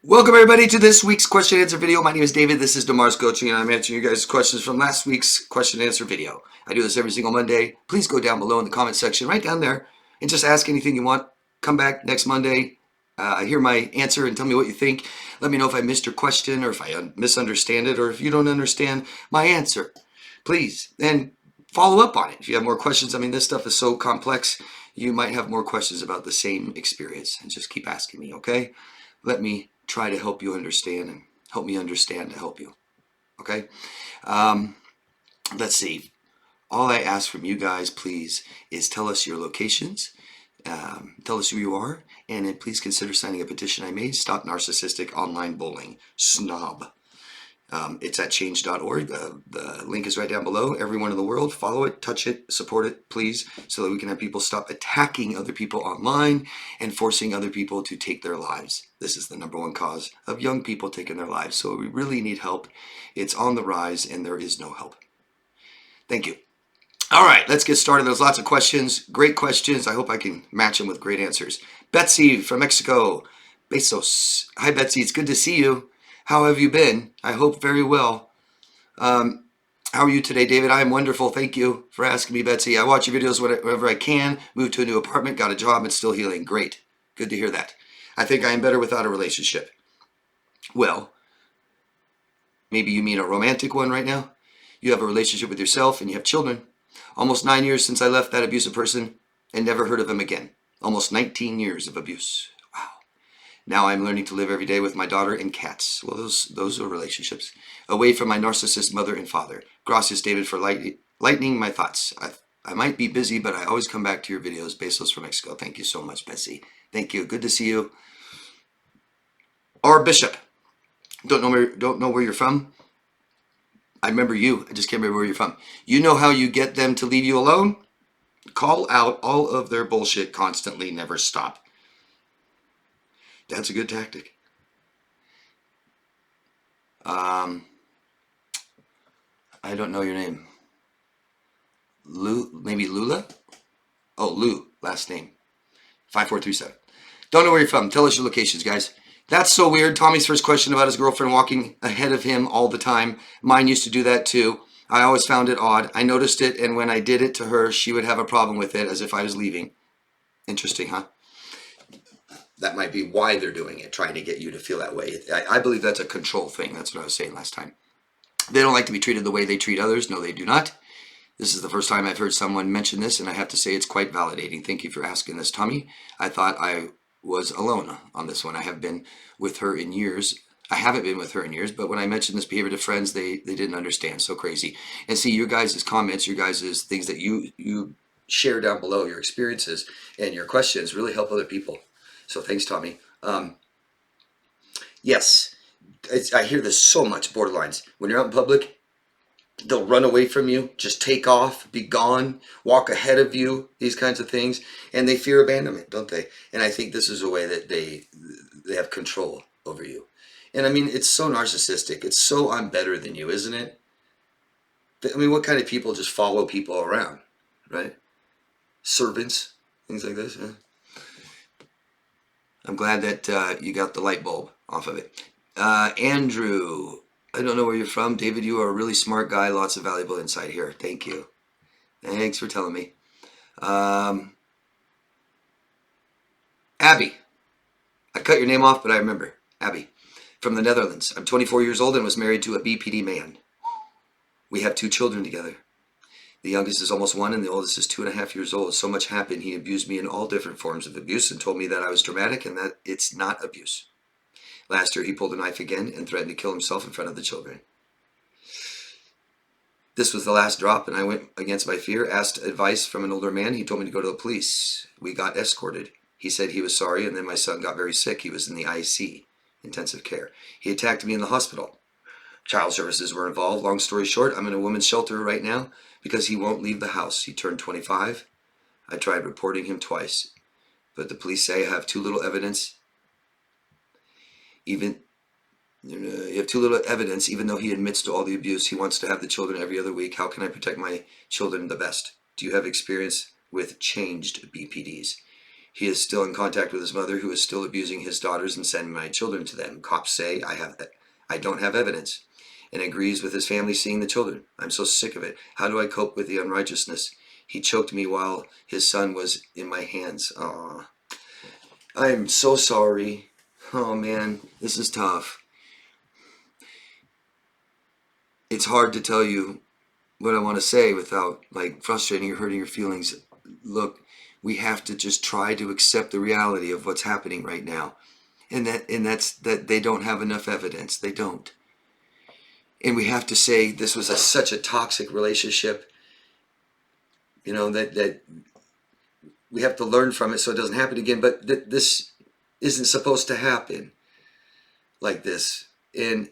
Welcome everybody to this week's question and answer video. My name is David. This is Demar's Coaching, and I'm answering you guys' questions from last week's question and answer video. I do this every single Monday. Please go down below in the comment section, right down there, and just ask anything you want. Come back next Monday, hear my answer, and tell me what you think. Let me know if I missed your question, or if I misunderstand it, or if you don't understand my answer. Please, and follow up on it. If you have more questions, I mean, this stuff is so complex, you might have more questions about the same experience, and just keep asking me, okay? Let me try to help you understand and help me understand to help you. Okay? Let's see. All I ask from you guys, please, is tell us your locations, tell us who you are, and then please consider signing a petition I made, Stop Narcissistic Online Bullying. Snob. It's at change.org. The link is right down below. Everyone in the world, follow it, touch it, support it, please, so that we can have people stop attacking other people online and forcing other people to take their lives. This is the #1 cause of young people taking their lives. So we really need help. It's on the rise and there is no help. Thank you. All right, let's get started. There's lots of questions, great questions. I hope I can match them with great answers. Betsy from Mexico. Besos. Hi, Betsy. It's good to see you. How have you been? I hope very well. How are you today, David? I am wonderful. Thank you for asking me, Betsy. I watch your videos whenever I can. Moved to a new apartment, got a job, and still healing. Great. Good to hear that. I think I am better without a relationship. Well, maybe you mean a romantic one right now? You have a relationship with yourself and you have children. Almost 9 years since I left that abusive person and never heard of him again. Almost 19 years of abuse. Now I'm learning to live every day with my daughter and cats. Well, those are relationships. Away from my narcissist mother and father. Gracias, David, for lightening my thoughts. I might be busy, but I always come back to your videos. Besos from Mexico. Thank you so much, Betsy. Thank you. Good to see you. Or Bishop. Don't know where you're from. I remember you. I just can't remember where you're from. You know how you get them to leave you alone? Call out all of their bullshit constantly. Never stop. That's a good tactic. I don't know your name. Lou, maybe Lula? Oh, Lou, last name. 5437. Don't know where you're from. Tell us your locations, guys. That's so weird. Tommy's first question about his girlfriend walking ahead of him all the time. Mine used to do that too. I always found it odd. I noticed it, and when I did it to her, she would have a problem with it, as if I was leaving. Interesting, huh? That might be why they're doing it, trying to get you to feel that way. I believe that's a control thing. That's what I was saying last time. They don't like to be treated the way they treat others. No, they do not. This is the first time I've heard someone mention this, and I have to say it's quite validating. Thank you for asking this, Tommy. I thought I was alone on this one. I have been with her in years. I haven't been with her in years, but when I mentioned this behavior to friends, they didn't understand. So crazy. And see, your guys' comments, your guys' things that you share down below, your experiences and your questions really help other people. So thanks, Tommy. Yes, I hear this so much, borderlines. When you're out in public, they'll run away from you, just take off, be gone, walk ahead of you, these kinds of things. And they fear abandonment, don't they? And I think this is a way that they have control over you. And I mean, it's so narcissistic. It's so I'm better than you, isn't it? I mean, what kind of people just follow people around, right? Servants, things like this, yeah. I'm glad that you got the light bulb off of it. Andrew, I don't know where you're from. David, you are a really smart guy. Lots of valuable insight here. Thank you. Thanks for telling me. Abby. I cut your name off, but I remember. Abby. From the Netherlands. I'm 24 years old and was married to a BPD man. We have 2 children together. The youngest is almost 1 and the oldest is 2.5 years old. So much happened. He abused me in all different forms of abuse and told me that I was dramatic and that it's not abuse. Last year he pulled a knife again and threatened to kill himself in front of the children. This was the last drop and I went against my fear, asked advice from an older man. He told me to go to the police. We got escorted. He said he was sorry and then my son got very sick. He was in the IC, intensive care. He attacked me in the hospital. Child services were involved. Long story short, I'm in a women's shelter right now because he won't leave the house. He turned 25. I tried reporting him twice, but the police say I have too little evidence. You have too little evidence, even though he admits to all the abuse. He wants to have the children every other week. How can I protect my children the best? Do you have experience with changed BPDs? He is still in contact with his mother, who is still abusing his daughters and sending my children to them. Cops say I don't have evidence, and agrees with his family seeing the children. I'm so sick of it. How do I cope with the unrighteousness? He choked me while his son was in my hands. Aw. I'm so sorry. Oh man, this is tough. It's hard to tell you what I want to say without like frustrating or hurting your feelings. Look, we have to just try to accept the reality of what's happening right now. And that's that they don't have enough evidence. They don't. And we have to say this was such a toxic relationship, that we have to learn from it so it doesn't happen again. But this isn't supposed to happen like this. And,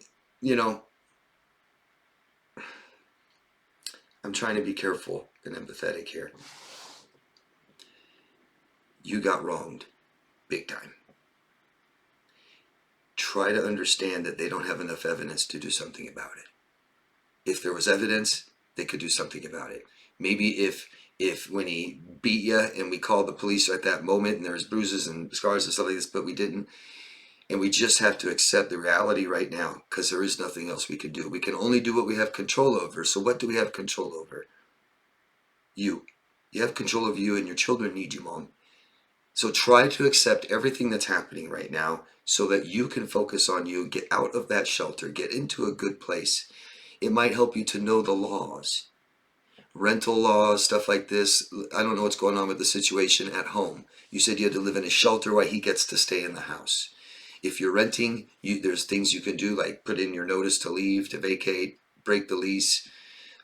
I'm trying to be careful and empathetic here. You got wronged big time. Try to understand that they don't have enough evidence to do something about it. If there was evidence, they could do something about it. Maybe if when he beat you and we called the police at that moment and there was bruises and scars and stuff like this, but we didn't. And we just have to accept the reality right now, because there is nothing else we can do. We can only do what we have control over. So what do we have control over? You. You have control of you, and your children need you, Mom. So try to accept everything that's happening right now so that you can focus on you, get out of that shelter, get into a good place. It might help you to know the laws, rental laws, stuff like this. I don't know what's going on with the situation at home. You said you had to live in a shelter while he gets to stay in the house. If you're renting, there's things you can do, like put in your notice to leave, to vacate, break the lease.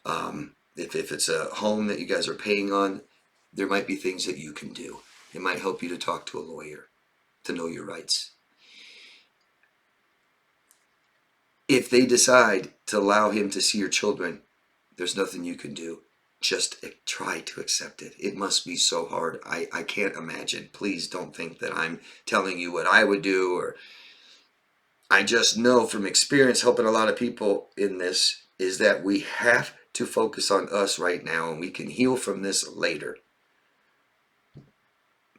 If it's a home that you guys are paying on, there might be things that you can do. It might help you to talk to a lawyer, to know your rights. If they decide to allow him to see your children, there's nothing you can do. Just try to accept it. It must be so hard. I can't imagine. Please don't think that I'm telling you what I would do, or I just know from experience helping a lot of people in this is that we have to focus on us right now, and we can heal from this later.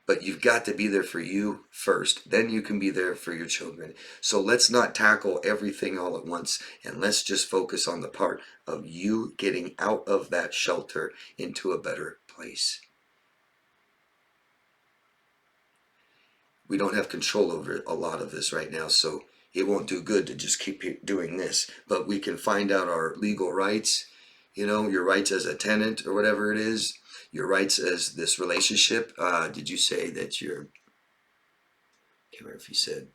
But you've got to be there for you first. Then you can be there for your children. So let's not tackle everything all at once. And let's just focus on the part of you getting out of that shelter into a better place. We don't have control over a lot of this right now. So it won't do good to just keep doing this. But we can find out our legal rights. Your rights as a tenant or whatever it is. Your rights as this relationship. Did you say that I can't remember if you said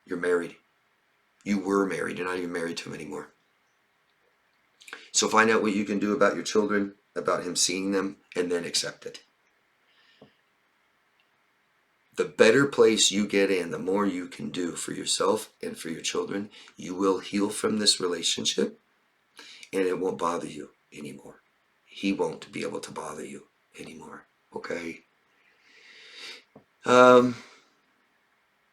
you're married. You were married. You're not even married to him anymore. So find out what you can do about your children, about him seeing them, and then accept it. The better place you get in, the more you can do for yourself and for your children. You will heal from this relationship, and it won't bother you anymore. He won't be able to bother you anymore. Okay?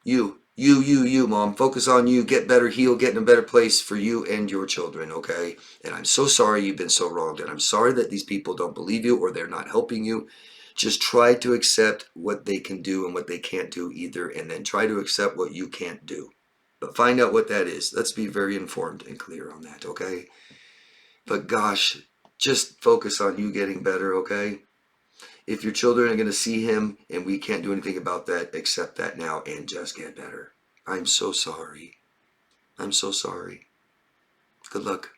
You, Mom. Focus on you. Get better, heal, get in a better place for you and your children, okay? And I'm so sorry you've been so wronged. And I'm sorry that these people don't believe you or they're not helping you. Just try to accept what they can do and what they can't do either. And then try to accept what you can't do. But find out what that is. Let's be very informed and clear on that, okay? But gosh, just focus on you getting better, okay? If your children are going to see him and we can't do anything about that, accept that now and just get better. I'm so sorry. I'm so sorry. Good luck.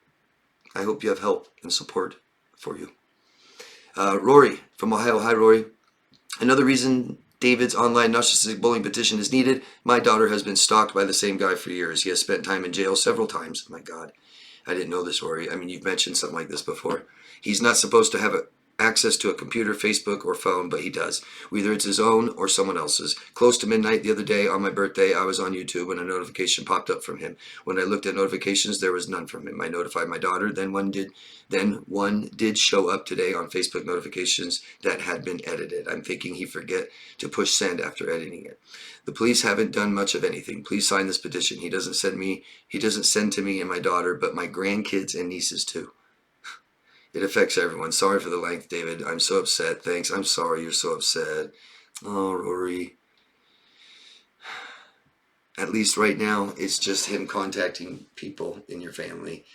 I hope you have help and support for you. Rory from Ohio. Hi, Rory. Another reason David's online narcissistic bullying petition is needed. My daughter has been stalked by the same guy for years. He has spent time in jail several times. Oh my God. I didn't know this, Rory. I mean, you've mentioned something like this before. He's not supposed to have access to a computer, Facebook, or phone, but he does. Whether it's his own or someone else's. Close to midnight the other day on my birthday, I was on YouTube when a notification popped up from him. When I looked at notifications, there was none from him. I notified my daughter, then one did show up today on Facebook notifications that had been edited. I'm thinking he forget to push send after editing it. The police haven't done much of anything. Please sign this petition. He doesn't send to me and my daughter, but my grandkids and nieces too. It affects everyone. Sorry for the length, David. I'm so upset. Thanks. I'm sorry you're so upset. Oh, Rory. At least right now, it's just him contacting people in your family.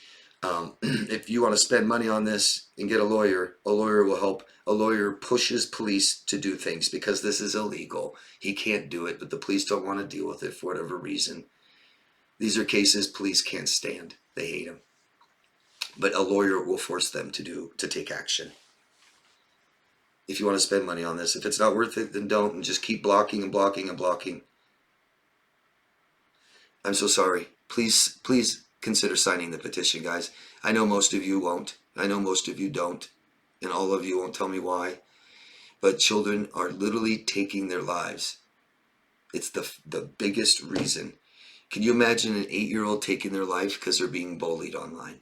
If you want to spend money on this and get a lawyer will help. A lawyer pushes police to do things because this is illegal. He can't do it, but the police don't want to deal with it for whatever reason. These are cases police can't stand. They hate him. But a lawyer will force them to take action. If you want to spend money on this, if it's not worth it, then don't, and just keep blocking and blocking and blocking. I'm so sorry. Please consider signing the petition, guys. I know most of you won't. I know most of you don't. And all of you won't tell me why. But children are literally taking their lives. It's the biggest reason. Can you imagine an 8-year-old taking their life because they're being bullied online?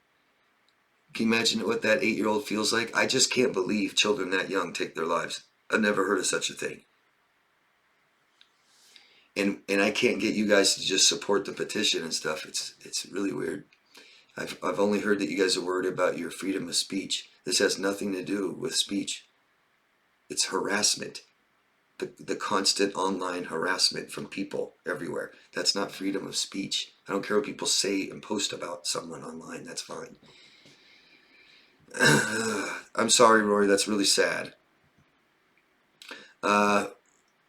Can you imagine what that 8-year-old feels like? I just can't believe children that young take their lives. I've never heard of such a thing. And I can't get you guys to just support the petition and stuff. It's really weird. I've only heard that you guys are worried about your freedom of speech. This has nothing to do with speech. It's harassment. The constant online harassment from people everywhere. That's not freedom of speech. I don't care what people say and post about someone online. That's fine. I'm sorry, Rory. That's really sad.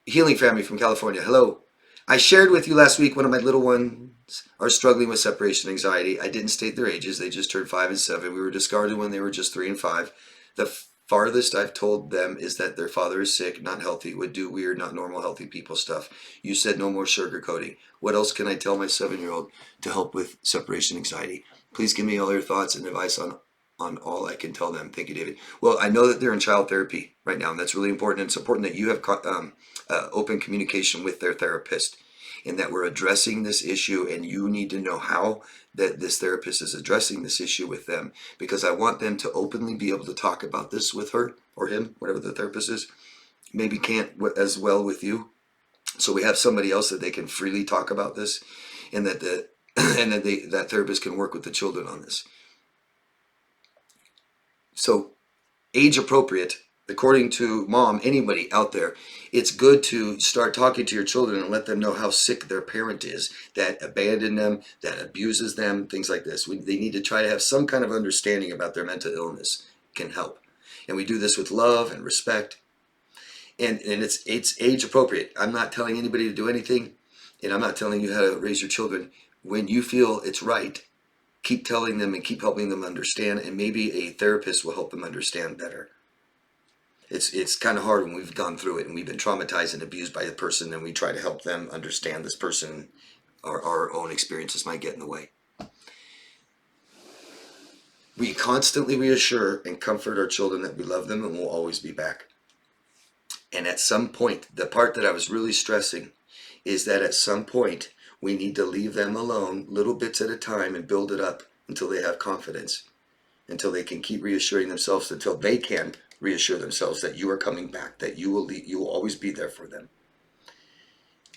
Healing Family from California. Hello. I shared with you last week one of my little ones are struggling with separation anxiety. I didn't state their ages. They just turned 5 and 7. We were discarded when they were just 3 and 5. The farthest I've told them is that their father is sick, not healthy, would do weird, not normal, healthy people stuff. You said no more sugarcoating. What else can I tell my 7-year-old to help with separation anxiety? Please give me all your thoughts and advice on all I can tell them. Thank you, David. Well, I know that they're in child therapy right now, and that's really important. It's important that you have open communication with their therapist, and that we're addressing this issue, and you need to know how that this therapist is addressing this issue with them, because I want them to openly be able to talk about this with her or him, whatever the therapist is. Maybe can't as well with you, so we have somebody else that they can freely talk about this, and that that therapist can work with the children on this. So age appropriate, according to mom, anybody out there, it's good to start talking to your children and let them know how sick their parent is, that abandoned them, that abuses them, things like this. They need to try to have some kind of understanding about their mental illness. Can help. And we do this with love and respect. And it's age appropriate. I'm not telling anybody to do anything, and I'm not telling you how to raise your children. When you feel it's right, keep telling them and keep helping them understand, and maybe a therapist will help them understand better. It's kind of hard when we've gone through it and we've been traumatized and abused by a person, and we try to help them understand this person. Our own experiences might get in the way. We constantly reassure and comfort our children that we love them and will always be back. And at some point, the part that I was really stressing is that at some point we need to leave them alone little bits at a time and build it up until they have confidence, until they can keep reassuring themselves, until they can reassure themselves that you are coming back, that you will always be there for them.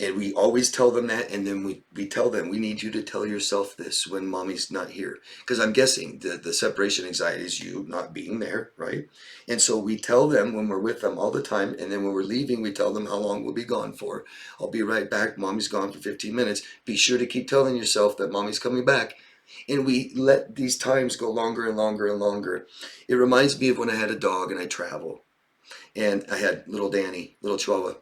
And we always tell them that, and then we tell them, we need you to tell yourself this when mommy's not here. Because I'm guessing the separation anxiety is you not being there, right? And so we tell them when we're with them all the time, and then when we're leaving, we tell them how long we'll be gone for. I'll be right back. Mommy's gone for 15 minutes. Be sure to keep telling yourself that mommy's coming back. And we let these times go longer and longer and longer. It reminds me of when I had a dog and I travel. And I had little Danny, little Chihuahua.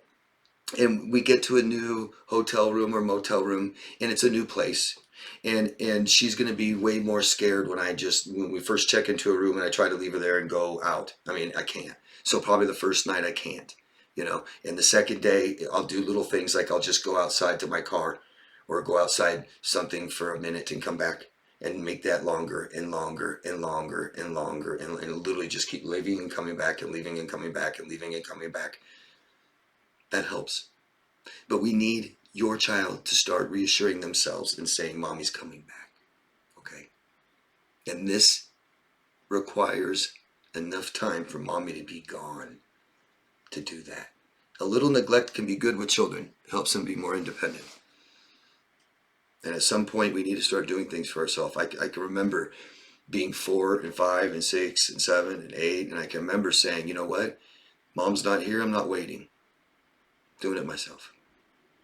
And we get to a new hotel room or motel room, and it's a new place. And she's going to be way more scared when we first check into a room and I try to leave her there and go out. I mean, I can't. So probably the first night I can't, and the second day I'll do little things like I'll just go outside to my car or go outside something for a minute and come back and make that longer and longer and longer and longer, and literally just keep leaving and coming back and leaving and coming back and leaving and coming back. That helps. But we need your child to start reassuring themselves and saying, mommy's coming back. Okay? And this requires enough time for mommy to be gone to do that. A little neglect can be good with children. It helps them be more independent. And at some point, we need to start doing things for ourselves. I can remember being 4 and 5 and 6 and 7 and 8, and I can remember saying, you know what? Mom's not here. I'm not waiting. doing it myself.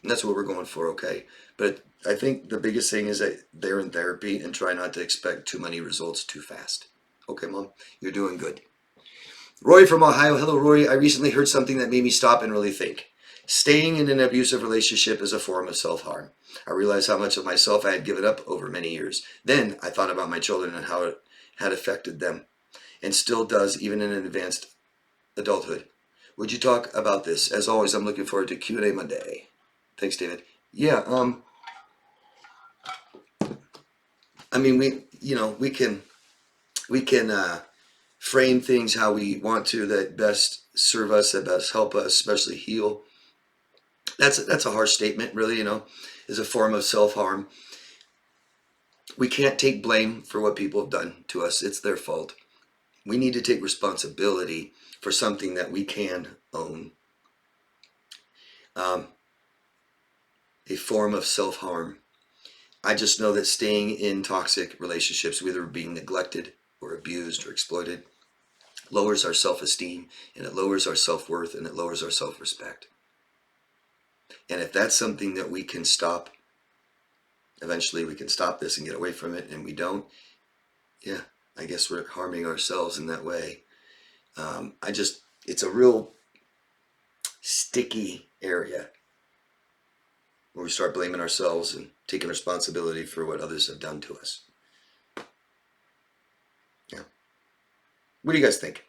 And that's what we're going for, okay? But I think the biggest thing is that they're in therapy and try not to expect too many results too fast. Okay, Mom, you're doing good. Rory from Ohio. Hello, Rory. I recently heard something that made me stop and really think. Staying in an abusive relationship is a form of self-harm. I realized how much of myself I had given up over many years. Then I thought about my children and how it had affected them, and still does even in an advanced adulthood. Would you talk about this? As always, I'm looking forward to Q&A Monday. Thanks, David. Yeah, I mean, we can frame things how we want to that best serve us, that best help us, especially heal. That's a harsh statement, really, is a form of self-harm. We can't take blame for what people have done to us. It's their fault. We need to take responsibility for something that we can own. A form of self-harm. I just know that staying in toxic relationships, whether being neglected or abused or exploited, lowers our self-esteem, and it lowers our self-worth, and it lowers our self-respect. And if that's something that we can stop, eventually we can stop this and get away from it, and we don't, yeah, I guess we're harming ourselves in that way. It's a real sticky area where we start blaming ourselves and taking responsibility for what others have done to us. Yeah. What do you guys think?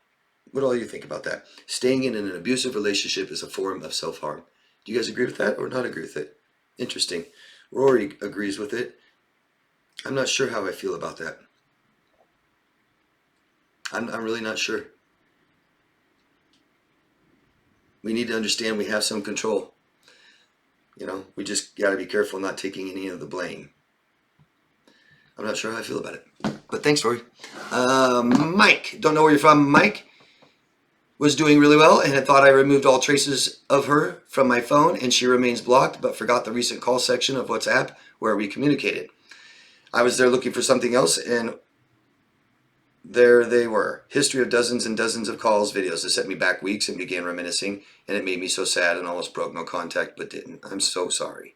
What do all you think about that? Staying in an abusive relationship is a form of self-harm. Do you guys agree with that or not agree with it? Interesting. Rory agrees with it. I'm not sure how I feel about that. I'm really not sure. We need to understand we have some control. We just got to be careful not taking any of the blame. I'm not sure how I feel about it. But thanks, Rory. Mike, don't know where you're from. Mike was doing really well and had thought I removed all traces of her from my phone, and she remains blocked, but forgot the recent call section of WhatsApp where we communicated. I was there looking for something else, and there they were. History of dozens and dozens of calls, videos that set me back weeks and began reminiscing, and it made me so sad and almost broke no contact, but didn't. I'm so sorry.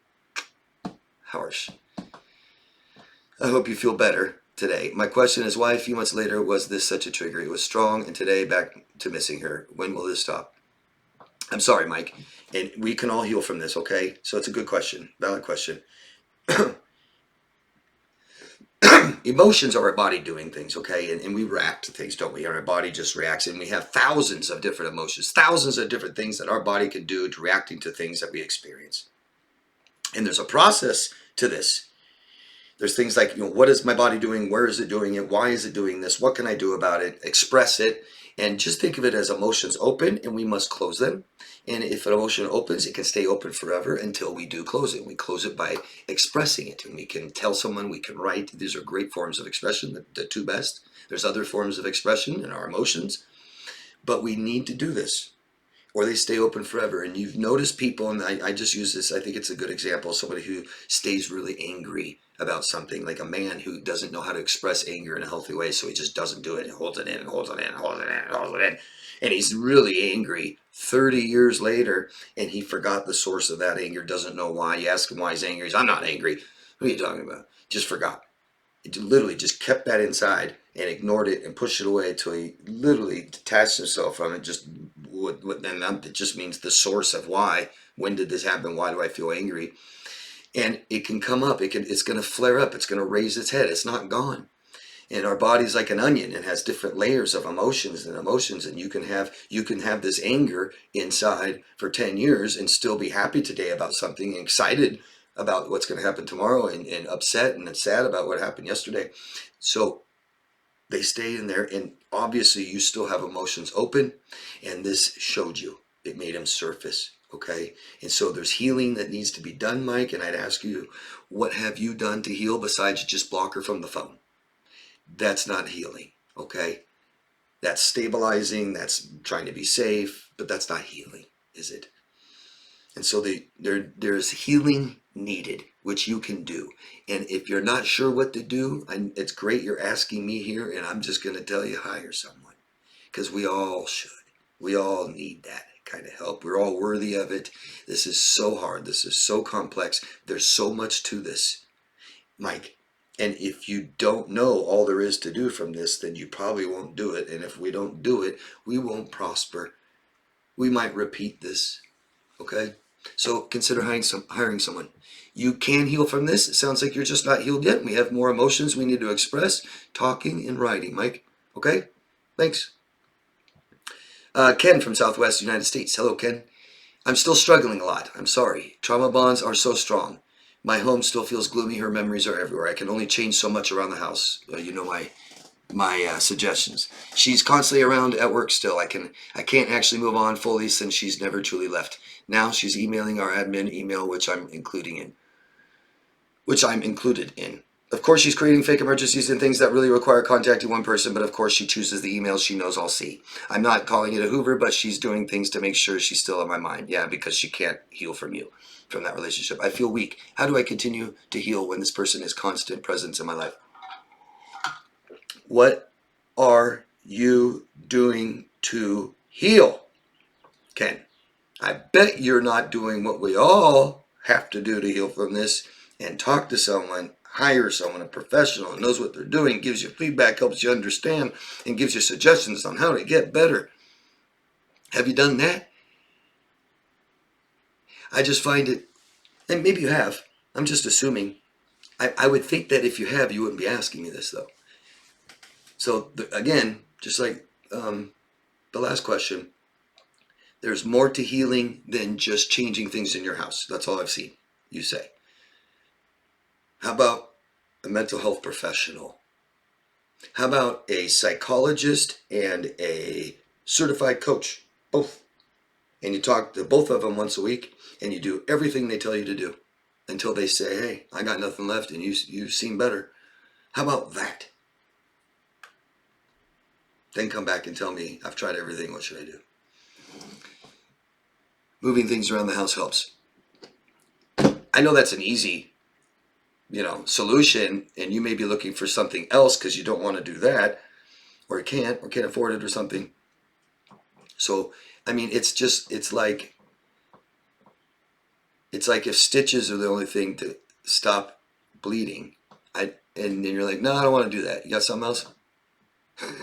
Harsh. I hope you feel better today. My question is, why a few months later was this such a trigger? It was strong, and today back to missing her. When will this stop? I'm sorry, Mike, and we can all heal from this, okay? So it's a good question, valid question. Emotions are our body doing things, okay? And we react to things, don't we? And our body just reacts, and we have thousands of different emotions, thousands of different things that our body can do to reacting to things that we experience. And there's a process to this. There's things like, what is my body doing? Where is it doing it? Why is it doing this? What can I do about it? Express it. And just think of it as emotions open, and we must close them. And if an emotion opens, it can stay open forever until we do close it. We close it by expressing it. And we can tell someone, we can write. These are great forms of expression, the two best. There's other forms of expression in our emotions. But we need to do this, or they stay open forever. And you've noticed people, and I just use this, I think it's a good example, somebody who stays really angry about something, like a man who doesn't know how to express anger in a healthy way, so he just doesn't do it. He holds it in and holds it in and holds it in and holds it in. And he's really angry 30 years later, and he forgot the source of that anger, doesn't know why. You ask him why he's angry. He's, I'm not angry. What are you talking about? Just forgot. It literally just kept that inside and ignored it and pushed it away until he literally detached himself from it. And it just means the source of why. When did this happen? Why do I feel angry? And it can come up. It's going to flare up. It's going to raise its head. It's not gone. And our body's like an onion. It has different layers of emotions. And you can have this anger inside for 10 years and still be happy today about something, and excited about what's going to happen tomorrow, and upset and sad about what happened yesterday. So they stay in there, and obviously you still have emotions open, and this showed you. It made them surface, okay? And so there's healing that needs to be done, Mike, and I'd ask you, what have you done to heal besides just block her from the phone? That's not healing, okay? That's stabilizing, that's trying to be safe, but that's not healing, is it? And so there's healing needed, which you can do. And if you're not sure what to do, it's great you're asking me here, and I'm just going to tell you, hire someone. Because we all should. We all need that kind of help. We're all worthy of it. This is so hard. This is so complex. There's so much to this, Mike. And if you don't know all there is to do from this, then you probably won't do it. And if we don't do it, we won't prosper. We might repeat this. Okay? So consider hiring someone. You can heal from this. It sounds like you're just not healed yet. We have more emotions we need to express. Talking and writing, Mike. Okay? Thanks. Ken from Southwest United States. Hello, Ken. I'm still struggling a lot. I'm sorry. Trauma bonds are so strong. My home still feels gloomy. Her memories are everywhere. I can only change so much around the house. You know my suggestions. She's constantly around at work still. I can't actually move on fully since she's never truly left. Now she's emailing our admin email, which I'm included in. Of course, she's creating fake emergencies and things that really require contacting one person, but of course she chooses the emails she knows I'll see. I'm not calling it a Hoover, but she's doing things to make sure she's still on my mind. Yeah, because she can't heal from that relationship. I feel weak. How do I continue to heal when this person is constant presence in my life? What are you doing to heal, Ken? I bet you're not doing what we all have to do to heal from this and talk to someone, hire someone, a professional, knows what they're doing, gives you feedback, helps you understand, and gives you suggestions on how to get better. Have you done that? I just find it, and maybe you have, I'm just assuming. I would think that if you have, you wouldn't be asking me this, though. So, again, just like the last question, there's more to healing than just changing things in your house. That's all I've seen you say. How about a mental health professional? How about a psychologist and a certified coach? Both. And you talk to both of them once a week, and you do everything they tell you to do until they say, hey, I got nothing left, and you seem better. How about that? Then come back and tell me, I've tried everything, what should I do? Moving things around the house helps. I know that's an easy solution, and you may be looking for something else because you don't want to do that, or can't afford it or something. So, I mean, it's like if stitches are the only thing to stop bleeding, and then you're like, no, I don't want to do that. You got something else?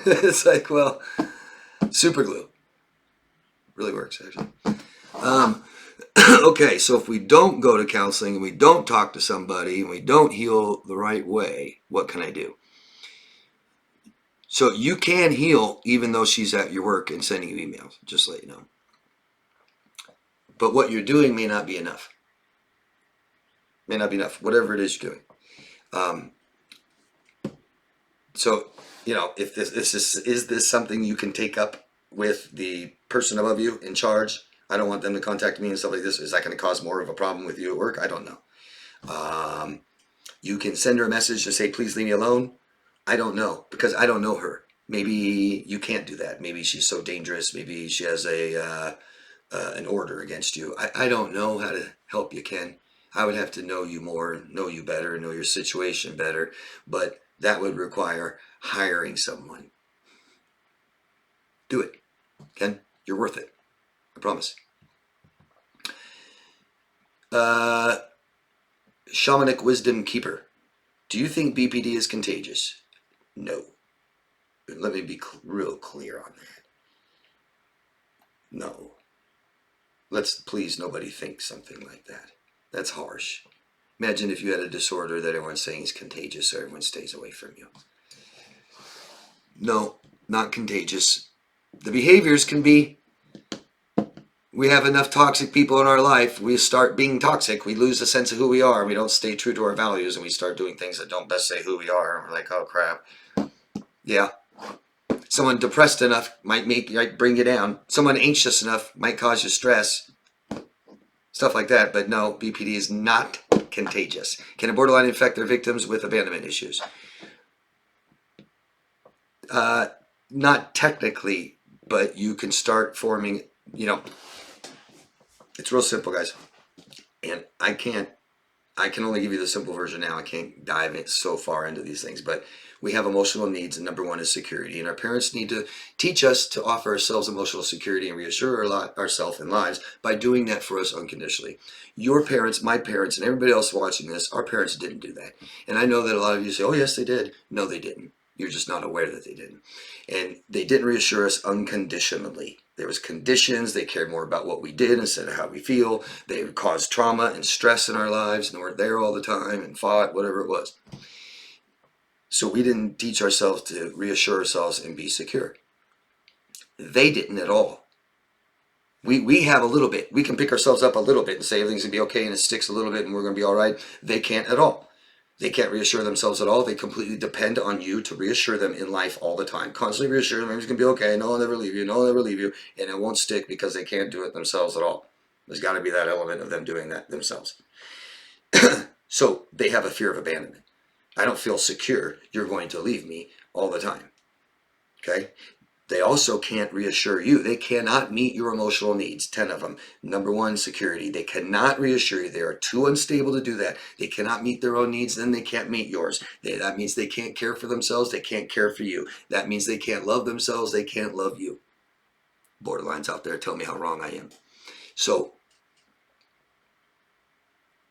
It's like, well, super glue really works, actually. Okay, so if we don't go to counseling and we don't talk to somebody and we don't heal the right way, what can I do? So you can heal even though she's at your work and sending you emails, just to let you know. But what you're doing may not be enough. Whatever it is you're doing. So, if is this something you can take up with the person above you in charge? I don't want them to contact me and stuff like this. Is that going to cause more of a problem with you at work? I don't know. You can send her a message to say, please leave me alone. I don't know, because I don't know her. Maybe you can't do that. Maybe she's so dangerous. Maybe she has an order against you. I don't know how to help you, Ken. I would have to know you more, know you better, know your situation better. But that would require hiring someone. Do it, Ken. You're worth it. I promise. Shamanic Wisdom Keeper. Do you think BPD is contagious? No. Let me be real clear on that. No. Let's please nobody think something like that. That's harsh. Imagine if you had a disorder that everyone's saying is contagious, so everyone stays away from you. No, not contagious. The behaviors can be. We have enough toxic people in our life. We start being toxic. We lose a sense of who we are. We don't stay true to our values, and we start doing things that don't best say who we are. And we're like, oh crap. Yeah. Someone depressed enough might bring you down. Someone anxious enough might cause you stress. Stuff like that. But no, BPD is not contagious. Can a borderline infect their victims with abandonment issues? Not technically, but you can start forming, it's real simple, guys. And I I can only give you the simple version now. I can't dive in so far into these things, but we have emotional needs, and number one is security. And our parents need to teach us to offer ourselves emotional security and reassure ourselves and lives by doing that for us unconditionally. Your parents, my parents, and everybody else watching this, our parents didn't do that. And I know that a lot of you say, oh, yes, they did. No, they didn't. You're just not aware that they didn't. And they didn't reassure us unconditionally. There was conditions. They cared more about what we did instead of how we feel. They caused trauma and stress in our lives and weren't there all the time and fought, whatever it was. So we didn't teach ourselves to reassure ourselves and be secure. They didn't at all. We have a little bit. We can pick ourselves up a little bit and say everything's going to be okay and it sticks a little bit and we're going to be all right. They can't at all. They can't reassure themselves at all. They completely depend on you to reassure them in life all the time. Constantly reassure them, everything's going to be okay, no, I'll never leave you, no, I'll never leave you. And it won't stick because they can't do it themselves at all. There's got to be that element of them doing that themselves. So they have a fear of abandonment. I don't feel secure. You're going to leave me all the time. Okay? They also can't reassure you. They cannot meet your emotional needs, 10 of them. Number one, security. They cannot reassure you. They are too unstable to do that. They cannot meet their own needs, then they can't meet yours. That means they can't care for themselves. They can't care for you. That means they can't love themselves. They can't love you. Borderlines out there, tell me how wrong I am. So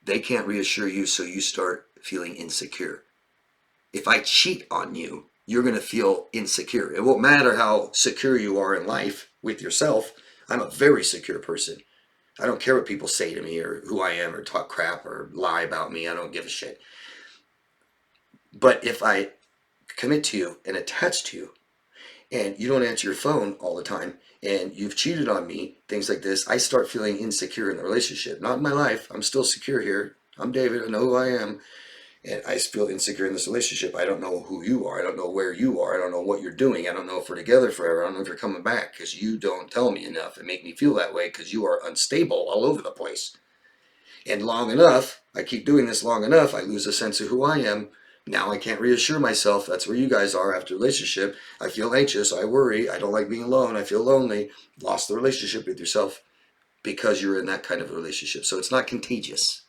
they can't reassure you, so you start feeling insecure. If I cheat on you, you're going to feel insecure. It won't matter how secure you are in life with yourself. I'm a very secure person. I don't care what people say to me or who I am or talk crap or lie about me. I don't give a shit. But if I commit to you and attach to you and you don't answer your phone all the time and you've cheated on me, things like this, I start feeling insecure in the relationship. Not in my life. I'm still secure here. I'm David. I know who I am. And I feel insecure in this relationship. I don't know who you are. I don't know where you are. I don't know what you're doing. I don't know if we're together forever. I don't know if you're coming back because you don't tell me enough and make me feel that way because you are unstable all over the place. And long enough, I keep doing this long enough, I lose a sense of who I am. Now I can't reassure myself. That's where you guys are after a relationship. I feel anxious. I worry. I don't like being alone. I feel lonely. Lost the relationship with yourself because you're in that kind of a relationship. So it's not contagious.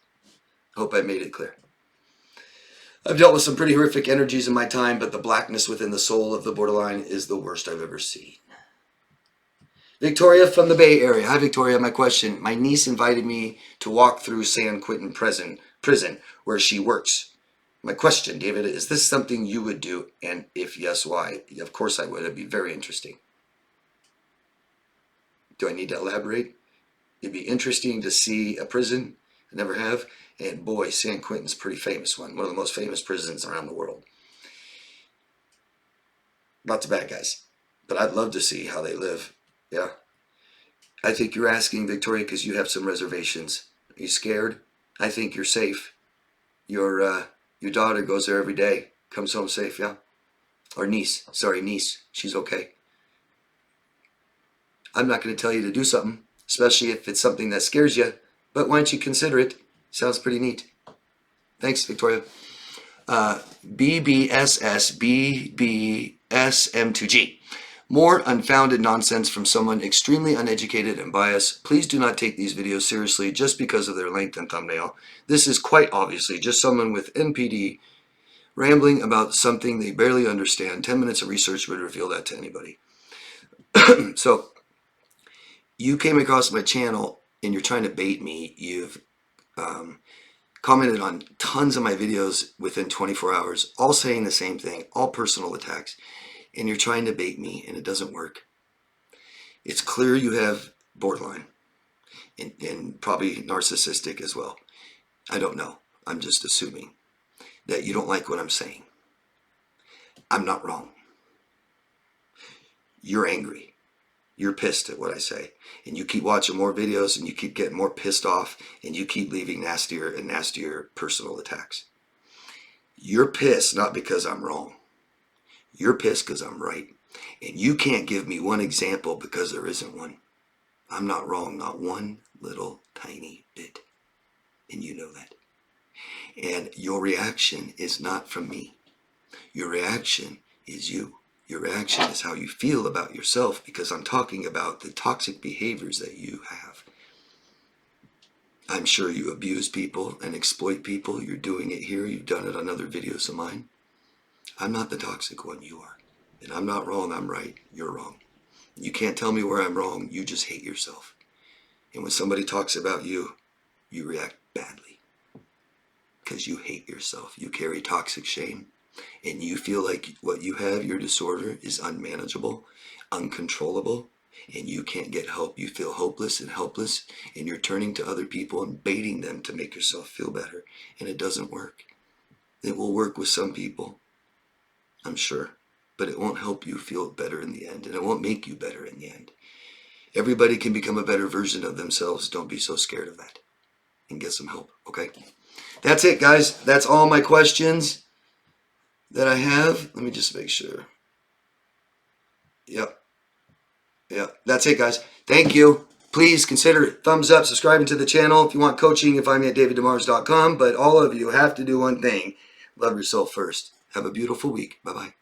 Hope I made it clear. I've dealt with some pretty horrific energies in my time, but the blackness within the soul of the borderline is the worst I've ever seen. Victoria from the Bay Area. Hi, Victoria. My question. My niece invited me to walk through San Quentin prison where she works. My question, David, is this something you would do? And if yes, why? Of course I would. It'd be very interesting. Do I need to elaborate? It'd be interesting to see a prison. I never have. And boy, San Quentin's a pretty famous one of the most famous prisons around the world. Lots of bad guys. But I'd love to see how they live. Yeah. I think you're asking, Victoria, because you have some reservations. Are you scared? I think you're safe. Your daughter goes there every day. Comes home safe, yeah? Or niece. Sorry, niece. She's okay. I'm not going to tell you to do something, especially if it's something that scares you. But why don't you consider it? Sounds pretty neat. Thanks, Victoria. BBSSBBSM2G. More unfounded nonsense from someone extremely uneducated and biased. Please do not take these videos seriously just because of their length and thumbnail. This is quite obviously just someone with NPD rambling about something they barely understand. 10 minutes of research would reveal that to anybody. So, you came across my channel and you're trying to bait me. You've commented on tons of my videos within 24 hours, all saying the same thing, all personal attacks. And you're trying to bait me, and it doesn't work. It's clear you have borderline, and probably narcissistic as well. I don't know. I'm just assuming that you don't like what I'm saying. I'm not wrong. You're angry. You're pissed at what I say. And you keep watching more videos, and you keep getting more pissed off, and you keep leaving nastier and nastier personal attacks. You're pissed not because I'm wrong. You're pissed because I'm right. And you can't give me one example because there isn't one. I'm not wrong, not one little tiny bit. And you know that. And your reaction is not from me. Your reaction is you. Your reaction is how you feel about yourself because I'm talking about the toxic behaviors that you have. I'm sure you abuse people and exploit people. You're doing it here. You've done it on other videos of mine. I'm not the toxic one. You are. And I'm not wrong. I'm right. You're wrong. You can't tell me where I'm wrong. You just hate yourself. And when somebody talks about you, you react badly. Because you hate yourself. You carry toxic shame. And you feel like what you have, your disorder, is unmanageable, uncontrollable, and you can't get help. You feel hopeless and helpless, and you're turning to other people and baiting them to make yourself feel better. And it doesn't work. It will work with some people, I'm sure, but it won't help you feel better in the end, and it won't make you better in the end. Everybody can become a better version of themselves. Don't be so scared of that. And get some help, okay? That's it, guys. That's all my questions that I have. Let me just make sure. Yep. That's it, guys. Thank you. Please consider thumbs up, subscribing to the channel. If you want coaching, you can find me at daviddemars.com. But all of you have to do one thing. Love yourself first. Have a beautiful week. Bye-bye.